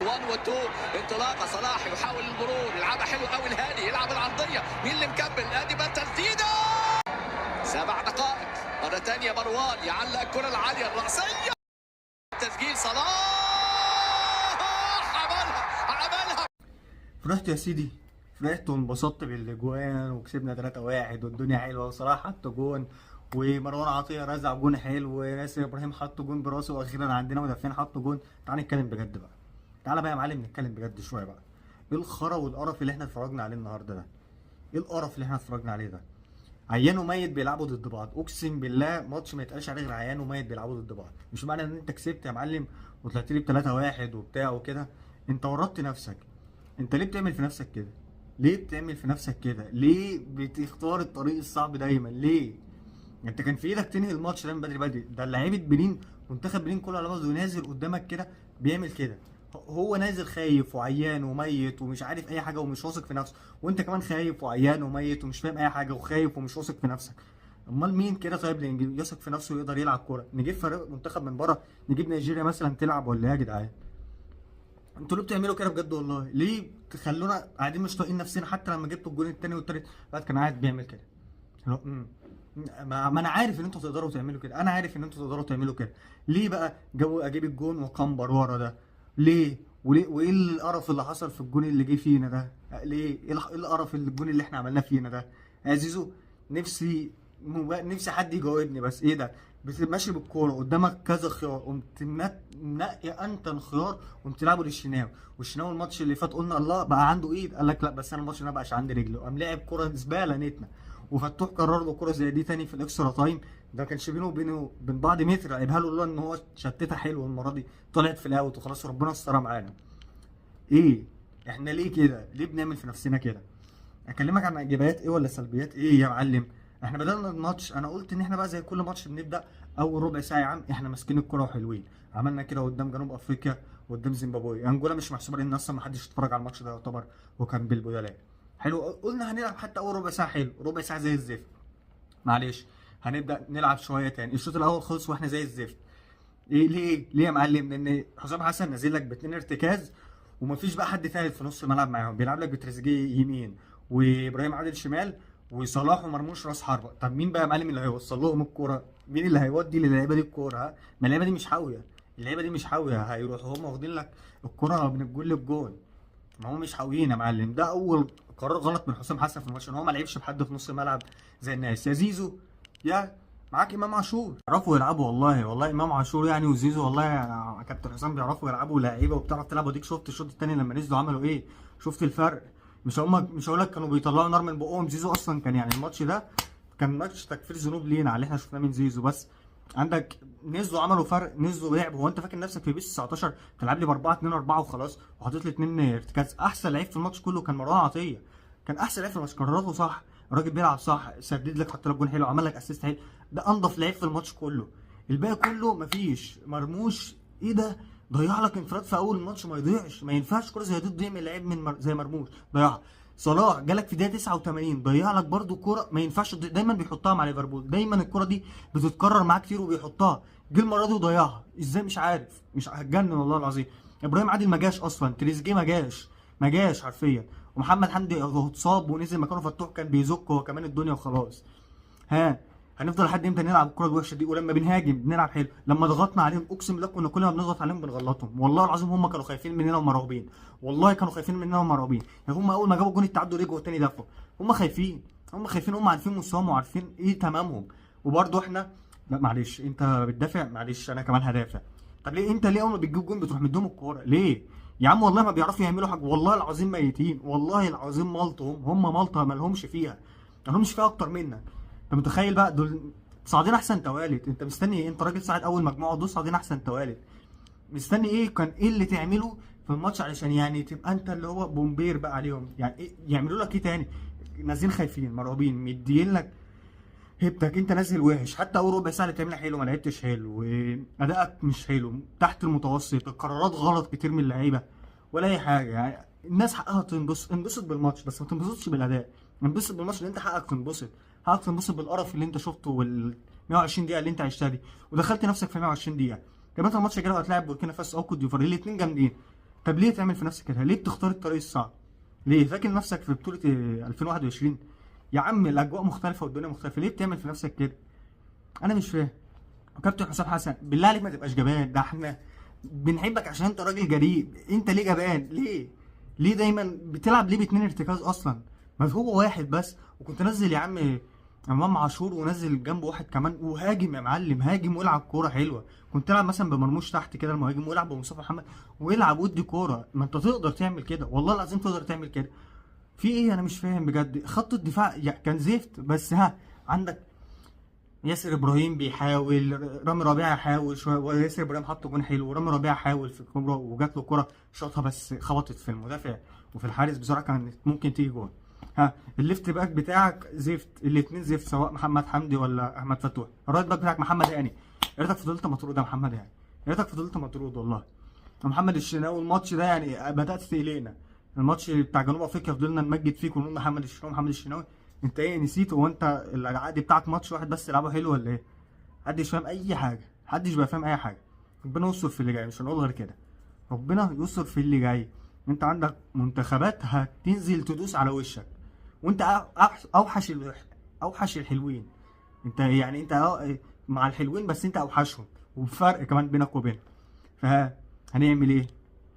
1 و2 انطلاقه صلاح يحاول المرور يلعبها حلو قوي الهادي يلعب العرضيه مين اللي مكمل ادي بقى تسديده 7 دقائق مره ثانيه مروان يعلق الكره العاليه الراسيه تسجيل صلاح عملها فرحت يا سيدي، فرحت وانبسطت بالاجوان وكسبنا 3-1 والدنيا حلوه وصلاح حط جون ومروان عطيه رزع جون حلو وناسر ابراهيم حط جون براسه واخيرا عندنا مدافعين حطوا جون. تعال نتكلم بجد بقى، تعالى بقى يا معلم نتكلم بجد شويه بقى. ايه الخرا والقرف اللي احنا اتفرجنا عليه النهارده ده؟ ايه القرف اللي احنا اتفرجنا عليه ده؟ عيان وميت بيلعبوا ضد بعض، اقسم بالله ماتش ما يتقالش عليه غير عيان وميت بيلعبوا ضد بعض. مش معنى ان انت كسبت يا معلم وطلعت لي ب 3-1 وبتاع وكده انت ورطت نفسك. انت ليه بتعمل في نفسك كده؟ ليه بتعمل في نفسك كده؟ ليه بتختار الطريق الصعب دايما؟ ليه؟ انت كان في ايدك تنهي الماتش ده من بدري بدري. ده لعيبه بنين، منتخب بنين كله على بعضه ونازل قدامك كده بيعمل كده. هو نازل خايف وعيان وميت ومش عارف اي حاجه ومش واثق في نفسه، وانت كمان خايف وعيان وميت ومش فاهم اي حاجه وخايف ومش واثق في نفسك. امال مين كده طيب اللي يثق في نفسه ويقدر يلعب كوره؟ نجيب فريق منتخب من بره، نجيب نيجيريا مثلا تلعب ولا ايه يا جدعان؟ انتوا ليه بتعملوا كده بجد والله؟ ليه تخلونا قاعدين مش طايقين نفسنا؟ حتى لما جبتوا الجول الثاني والثالث الواحد كان قاعد بيعمل كده. ما انا عارف ان انتوا تقدروا تعملوا كده، انا عارف ان انتوا تقدروا تعملوا كده. ليه بقى اجيب الجون وكمبر ورا ده؟ ليه؟ وليه وايه القرف اللي حصل في الجون اللي جه فينا ده؟ ليه؟ ايه القرف اللي الجون اللي احنا عملناه فينا ده؟ يا زيزو نفسي حد يجاوبني بس. ايه ده؟ ماشي بالكوره قدامك كذا خيار، قمت منقي انت الخيار قمت تلعبه للشناوي، والشناوي الماتش اللي فات قلنا الله بقى عنده ايد، قال لك لا بس انا الماتش ده ما بقاش عندي رجل، وقام لاعب كوره زباله نتنا. وفتوح قرر له كوره زي دي تاني في الاكسترا تايم، ده ما كانش بينه وبين بعض متر، لعبها له لولا ان هو شتتها حلو المره دي طلعت في الاوت وخلاص ربنا استرها معانا. ايه؟ احنا ليه كده؟ ليه بنعمل في نفسنا كده؟ اكلمك عن ايجابيات ايه ولا سلبيات ايه يا معلم؟ احنا بدأنا الماتش، انا قلت ان احنا بقى زي كل ماتش بنبدأ اول ربع ساعة يا عم احنا ماسكين الكرة وحلوين. عملنا كده قدام جنوب افريقيا وقدام زيمبابوي، انجولا مش محسوبة لان اصلا ما حدش اتفرج على الماتش ده يعتبر وكان بالبدلاء. حلو، قلنا هنلعب حتى اول ربع ساعة حلو، ربع ساعة زي الزفت. معلش هنبدأ نلعب شوية تاني، الشوط الاول خلص واحنا زي الزفت. ايه ليه يا معلم؟ لان حسام حسن نازل لك باتنين ارتكاز ومفيش بقى حد ثالث في نص الملعب معاهم، بيلعب لك بتريزيجيه يمين وابراهيم عادل شمال وصلاح ومرموش راس حربه. طب مين بقى يا معلم اللي هيوصل لهم الكوره؟ مين اللي هيودي للعيبه دي الكوره؟ ها؟ ما اللعيبه دي مش حاويه، اللعيبه دي مش حاويه، هيروحوا هم واخدين لك الكوره من الجول للجول. ما هم مش حاويين يا معلم. ده اول قرار غلط من حسام حسن في الماتش، ان هو ما لعبش بحد في نص الملعب زي الناس. يا زيزو يا معاك امام عاشور بيعرفوا يلعبوا، والله امام عاشور يعني وزيزو والله يا كابتن حسام بيعرفوا يلعبوا لعيبه وبتعرف تلعب. وديك شفت الشوط الثاني لما نزلوا عملوا ايه؟ شفت الفرق؟ مش هقول لك كانوا بيطلعوا نار من بقهم. زيزو اصلا كان يعني الماتش ده كان ماتش تكفير ذنوب لينا على اللي احنا شفناه من زيزو، بس عندك نزلوا عملوا فرق، نزلوا لعبوا. هو انت فاكر نفسك في بيس 19 تلعب لي ب 4-2-4 وخلاص وحطيت لي 2 ارتكاز؟ احسن لعيب في الماتش كله كان مروان عطيه، كان احسن لعيب في الماتش، قراراته صح، الراجل بيلعب صح، سدد لك حط لك جون حلو، عمل لك اسيست حلو، ده انضف لعيب في الماتش كله. الباقي كله مفيش. مرموش ايه ده؟ ضيع لك انفراد في اول الماتش ما يضيعش، ما ينفعش كوره زي دي تضيع من لعيب زي مرموش ضيعها. صلاح جالك في دقيقه 89 ضيع لك برده كوره ما ينفعش تضيع. دايما بيحطها مع ليفربول، دايما الكوره دي بتتكرر معاه كتير وبيحطها، جه المره دي وضيعها ازاي مش عارف، مش هتجنن والله العظيم. ابراهيم عادل ما جاش اصلا، تريزيجيه ما جاش حرفيا، ومحمد حمدي هو اتصاب ونزل مكانه فتوح كان بيزك هو كمان الدنيا وخلاص. ها هنفضل لحد امتى نلعب الكره الوحشه دي؟ ولما بنهاجم بنلعب حلو، لما ضغطنا عليهم اقسم بالله كنا كل ما بنضغط عليهم بنغلطهم. والله العظيم هم كانوا خايفين مننا ومرعوبين، والله كانوا خايفين مننا ومرعوبين. يعني هم اول ما جابوا جون التعادل رجعوا تاني دفعوا. هم خايفين، هم عارفين مستواهم وعارفين ايه تمامهم. وبرده احنا لا معلش انت بتدافع، معلش انا كمان هدافع. طب ليه انت اول ما بتجيب جون بتروح مديهم الكوره ليه؟ يا عم والله ما بيعرفوا يعملوا حاجه، والله العظيم ميتين، والله العظيم ملطهم، هم ملطه ما لهمش فيها، ما لهمش فيها اكتر منك. انت متخيل بقى دول صاعدين احسن توالت؟ انت مستني ايه؟ انت راجل صاعد اول مجموعه دول صاعدين احسن توالت، مستني ايه؟ كان ايه اللي تعمله في الماتش علشان يعني تبقى انت اللي هو بومبير بقى عليهم؟ يعني ايه يعملوا لك ايه تاني؟ نازلين خايفين مرعوبين مدين لك هيبتك، انت نازل وحش. حتى اول ربع ساعه اللي تعملها حلو ما لعبتش حلو، وادائك مش حلو، تحت المتوسط، القرارات غلط كتير من اللعيبه ولا اي حاجه. يعني الناس حقها تنبسط، انبسط بالماتش بس ما تنبسطش بالاداء. انبسط بالماتش اللي انت حقك تنبسط، حقك تنبسط بالقرف اللي انت شفته وال 120 دقيقه اللي انت عشتها دي ودخلت نفسك في 120 دقيقه. كمان الماتش الجاي هتلاعب بوركينا فاسو او كوت ديفوار، الاثنين جامدين. طب ليه تعمل في نفسك كده؟ ليه بتختار الطريق الصعب؟ ليه فاكر نفسك في بطوله 2021؟ يا عم الاجواء مختلفه والدنيا مختلفه، ليه بتعمل في نفسك كده؟ انا مش فاهم. وكابتن حسام حسن بالله عليك ما تبقاش جبان، ده احنا بنحبك عشان انت راجل جريء، انت ليه جبان؟ ليه؟ ليه دايما بتلعب ليه باتنين ارتكاز اصلا؟ ما هو واحد بس، وكنت نزل يا عم امام عاشور ونزل جنبه واحد كمان وهاجم يا معلم، هاجم والعب كوره حلوه. كنت تلعب مثلا بمرموش تحت كده المهاجم، والعب بمصطفى محمد والعب ودي كوره. ما انت تقدر تعمل كده، والله العظيم تقدر تعمل كده. في ايه؟ انا مش فاهم بجد. خط الدفاع كان زفت، بس ها عندك ياسر ابراهيم بيحاول، رامي ربيعه حاول شويه، وياسر ابراهيم حط جون حلو، ورامي ربيعه حاول في الكوره وجات له كره شاطها بس خبطت في المدافع وفي الحارس، بصراحه كانت ممكن تيجي جون. ها الليفت باك بتاعك زفت، الاثنين زفت، سواء محمد حمدي ولا احمد فتوح. الرايت باك بتاعك محمد هاني، يا ريتك فضلت مطرود يا محمد هاني، يا ريتك فضلت مطرود والله. محمد الشناوي الماتش ده يعني بدات تقلقنا، الماتش بتاع جنوب افريقيا فضلنا نمجد فيك ونقول محمد الشناوي محمد الشناوي. انت ايه نسيت؟ هو انت العقد بتاعك ماتش واحد بس تلعبه حلو ولا ايه؟ محدش فاهم اي حاجه، محدش بقى فاهم اي حاجه. ربنا يستر في اللي جاي، مش هنقول غير كده. ربنا يستر في اللي جاي. انت عندك منتخبات هتنزل تدوس على وشك، وانت اوحش الحلوين. انت يعني انت مع الحلوين بس انت اوحشهم، وبفرق كمان بينك وبينهم. هنعمل ايه؟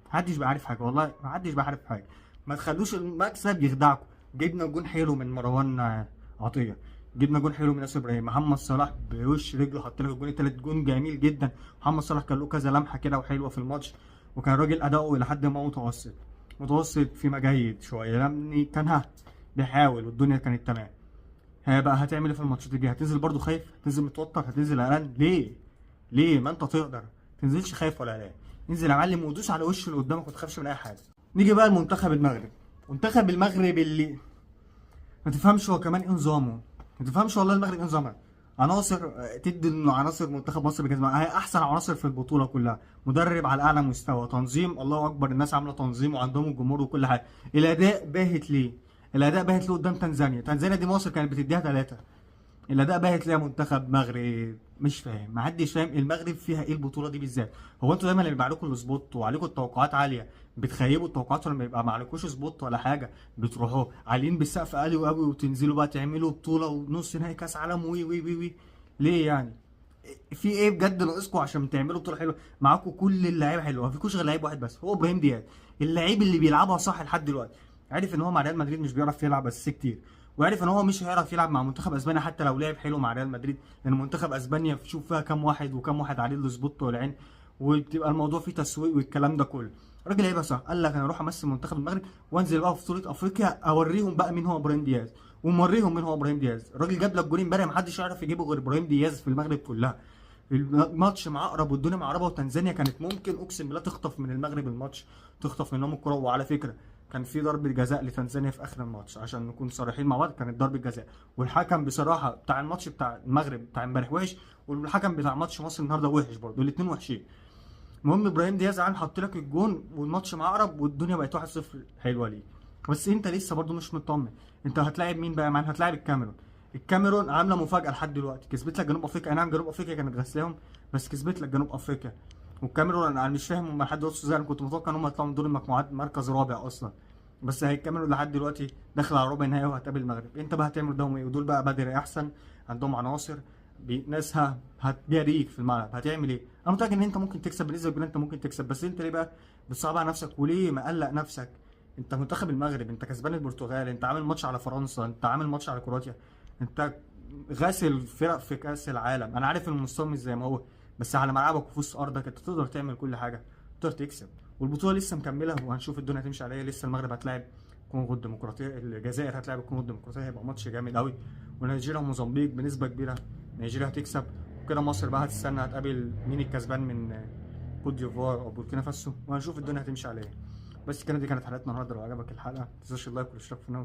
محدش بقى عارف حاجه، والله محدش بقى عارف حاجه. ما تخلوش المكسب يخدعكم. جبنا جون حلو من مروان عطيه، جبنا جون حلو من ياسر ابراهيم، محمد صلاح بوش رجله حط لك الجون التالت، جون جميل جدا. محمد صلاح كان له كذا لمحه كده وحلوه في الماتش، وكان راجل اداؤه الى حد ما متوسط فيما جيد شويه، يعني كان بيحاول والدنيا كانت تمام. بقى هتعمل ايه في الماتشات الجايه؟ هتنزل برضو خايف؟ هتنزل متوتر؟ هتنزل قلقان؟ ليه ما انت تقدر، تنزلش خايف ولا قلقان. انزل يا معلم ودوس على وش اللي قدامك وما تخافش من اي حاجه. نيجي بقى لمنتخب المغرب. منتخب المغرب اللي ما تفهمش هو كمان ايه نظامه، ما تفهمش والله المغرب ايه نظامها. عناصر تدي انه عناصر منتخب مصر بجزمه، هي احسن عناصر في البطوله كلها، مدرب على اعلى مستوى، تنظيم الله اكبر، الناس عامله تنظيم وعندهم الجمهور وكل حاجه. الاداء باهت ليه؟ الاداء باهت ليه قدام تنزانيا دي مصر كانت بتديها 3. الاداء باهت ليه منتخب مغرب؟ مش فاهم، محدش فاهم المغرب فيها ايه البطوله دي بالذات. هو انتوا دايما اللي بيبقى عليكم السبوت وعليكم التوقعات عاليه بتخيبوا التوقعات، ولما يبقى ما عليكوش سبوت ولا حاجه بتروحوا عاليين بالسقف عالي قوي وتنزلوا بقى تعملوا بطوله ونص نهائي كاس عالم وي وي وي وي. ليه يعني؟ في ايه بجد ناقصكم عشان تعملوا بطوله حلوه؟ معاكم كل اللعيبه حلوه، ما فيكوش غير لعيب واحد بس، هو ابراهيم دياز، اللعيب اللي بيلعبها صح لحد دلوقتي. عارف ان هو مع ريال مدريد مش بيعرف يلعب بس كتير، وعارف ان هو مش هيعرف يلعب مع منتخب اسبانيا حتى لو لعب حلو مع ريال مدريد، لان منتخب اسبانيا شوف فيها كام واحد وكام واحد عليه السبوت والعين، وبتبقى الموضوع فيه تسويق والكلام ده كله. الراجل هيبقى صح، قال لك انا اروح امثل منتخب المغرب وانزل بقى في بطوله افريقيا اوريهم بقى مين هو ابراهيم دياز، وموريهم مين هو ابراهيم دياز. الراجل جاب لك جولين امبارح محدش يعرف يجيبه غير ابراهيم دياز في المغرب كلها. الماتش مع عقرب والدنيا مع عقربه وتنزانيا كانت ممكن اقسم بالله تخطف من المغرب الماتش، تخطف منهم الكره. وعلى فكره كان في ضربه جزاء لتنزانيا في اخر الماتش، عشان نكون صريحين مع بعض كانت ضربه جزاء، والحكم بصراحه بتاع الماتش بتاع المغرب بتاع امبارح وحش، والحكم بتاع ماتش مصر النهارده وحش برضه، الاثنين وحشين. المهم ابراهيم دياز عم حط لك الجون والماتش مع عقرب والدنيا بقت 1-0 حلوه ليه. بس انت لسه برضه مش مطمن. انت هتلاعب مين بقى يا معلم؟ هتلاعب الكاميرون. الكاميرون عامله مفاجاه لحد دلوقتي، كسبت لك جنوب افريقيا. نعم جنوب افريقيا كانت غسلاهم، بس كسبت لك جنوب افريقيا. والكاميرون انا مش فاهم هم لحد دلوقتي ازاي، انا كنت متوقع ان هم يطلعوا من دور المجموعات مركز رابع اصلا. بس هي الكاميرون لحد دلوقتي داخله على ربع نهائي وهتقابل المغرب. انت بقى هتعمل قدامهم ايه؟ ودول بقى بدري احسن، عندهم عناصر ناسها هتجاريك في الملعب، هتعمل ايه؟ انا متاكد ان انت ممكن تكسب بنسبه كبيره، انت ممكن تكسب، بس انت ليه بقى بتصعب على نفسك وليه مقلق نفسك؟ انت منتخب المغرب، انت كسبان البرتغال، انت عامل ماتش على فرنسا، انت عامل ماتش على كرواتيا، انت غاسل فرق في كاس العالم. انا عارف ان المستوى مش زي ما هو، بس على ملعبك وفي وسط ارضك انت تقدر تعمل كل حاجه، تقدر تكسب. والبطوله لسه مكمله وهنشوف الدنيا هتمشي على ايه. لسه المغرب هتلاعب كونغو الديمقراطيه، الجزائر هتلاعب الكونغو الديمقراطيه، هيبقى ماتش جامد قوي. ونيجيريا وموزمبيق بنسبه كبيره نيجيريا هتكسب. وكده مصر بقى هتستنى هتقابل مين الكسبان من كوت ديفوار او بوركينا فاسو، وهنشوف الدنيا هتمشي على ايه. بس كده دي كانت حلقتنا النهارده. لو عجبك الحلقه ما تنساش اللايك والاشتراك في القناه.